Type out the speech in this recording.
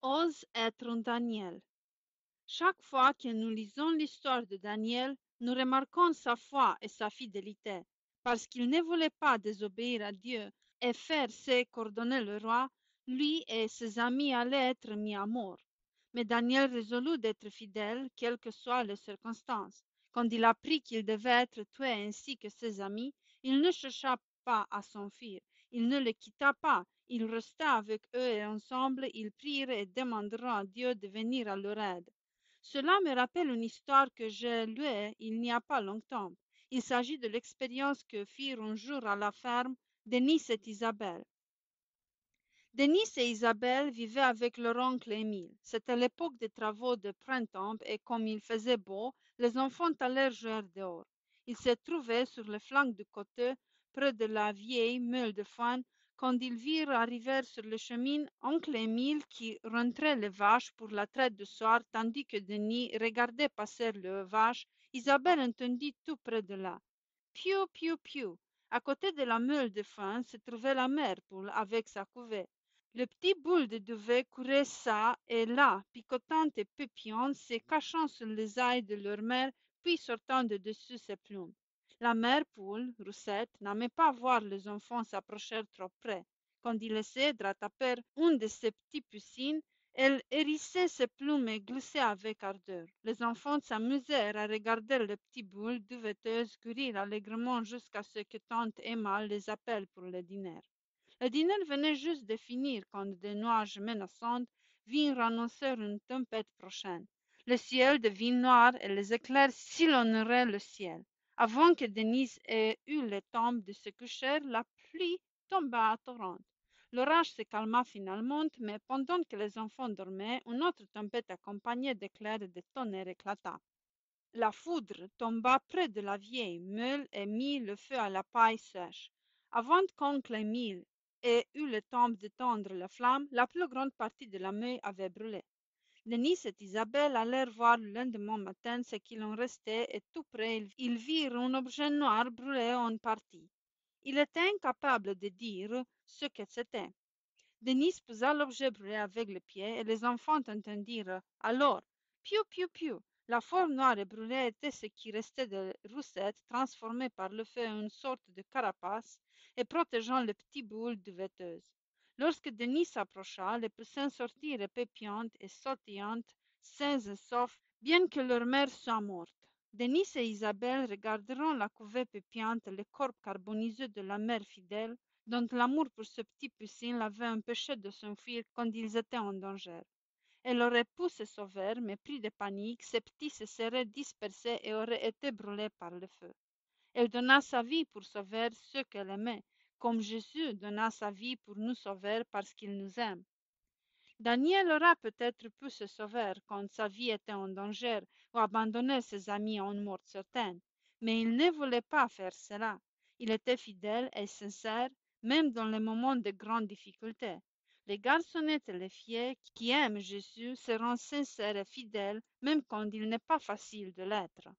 Ose être un Daniel. Chaque fois que nous lisons l'histoire de Daniel, nous remarquons sa foi et sa fidélité. Parce qu'il ne voulait pas désobéir à Dieu et faire ce qu'ordonnait le roi, lui et ses amis allaient être mis à mort. Mais Daniel résolut d'être fidèle, quelles que soient les circonstances. Quand il apprit qu'il devait être tué ainsi que ses amis, il ne chercha pas à s'enfuir, il ne les quitta pas, il resta avec eux et ensemble ils prirent et demandèrent à Dieu de venir à leur aide. Cela me rappelle une histoire que j'ai lue il n'y a pas longtemps. Il s'agit de l'expérience que firent un jour à la ferme Denis et Isabelle. Denis et Isabelle vivaient avec leur oncle Émile. C'était l'époque des travaux de printemps et comme il faisait beau, les enfants allèrent jouer dehors. Ils se trouvaient sur le flanc du côté, près de la vieille meule de foin, quand ils virent arriver sur le chemin oncle Émile qui rentrait les vaches pour la traite du soir, tandis que Denis regardait passer les vaches. Isabelle entendit tout près de là. Piou, piou, piou. À côté de la meule de foin se trouvait la mère poule avec sa couvée. Le petit boule de duvet courait çà et là, picotant et pépiant, se cachant sous les ailes de leur mère, puis sortant de dessus ses plumes. La mère poule, Roussette, n'aimait pas voir les enfants s'approcher trop près. Quand il essayait d'attraper une de ses petites poussines, elle hérissait ses plumes et glissait avec ardeur. Les enfants s'amusèrent à regarder les petites boules duveteuses courir allègrement jusqu'à ce que tante Emma les appelle pour le dîner. Le dîner venait juste de finir quand des nuages menaçants vinrent annoncer une tempête prochaine. Le ciel devint noir et les éclairs sillonnèrent le ciel. Avant que Denise ait eu le temps de se coucher, la pluie tomba à torrents. L'orage se calma finalement, mais pendant que les enfants dormaient, une autre tempête accompagnée d'éclairs et de tonnerre éclata. La foudre tomba près de la vieille meule et mit le feu à la paille sèche. Avant qu'oncle Émile ait eu le temps d'éteindre la flamme, la plus grande partie de la meule avait brûlé. Denis et Isabelle allèrent voir le lendemain matin ce qu'il en restait et tout près ils virent un objet noir brûlé en partie. Il était incapable de dire ce que c'était. Denis posa l'objet brûlé avec le pied et les enfants entendirent alors piou piou piou. La forme noire et brûlée était ce qui restait de Roussette, transformée par le feu en une sorte de carapace et protégeant les petites boules duveteuses. Lorsque Denis s'approcha, les poussins sortirent pépiantes et sautillantes, sains et saufs, bien que leur mère soit morte. Denis et Isabelle regarderont la couvée pépiante, le corps carbonisé de la mère fidèle, dont l'amour pour ce petit poussine l'avait empêché de s'enfuir quand ils étaient en danger. Elle aurait pu se sauver, mais pris de panique, ces petits se seraient dispersés et auraient été brûlés par le feu. Elle donna sa vie pour sauver ceux qu'elle aimait, comme Jésus donna sa vie pour nous sauver parce qu'il nous aime. Daniel aura peut-être pu se sauver quand sa vie était en danger ou abandonner ses amis en mort certaine, mais il ne voulait pas faire cela. Il était fidèle et sincère, même dans les moments de grande difficulté. Les garçonnettes et les filles qui aiment Jésus seront sincères et fidèles, même quand il n'est pas facile de l'être.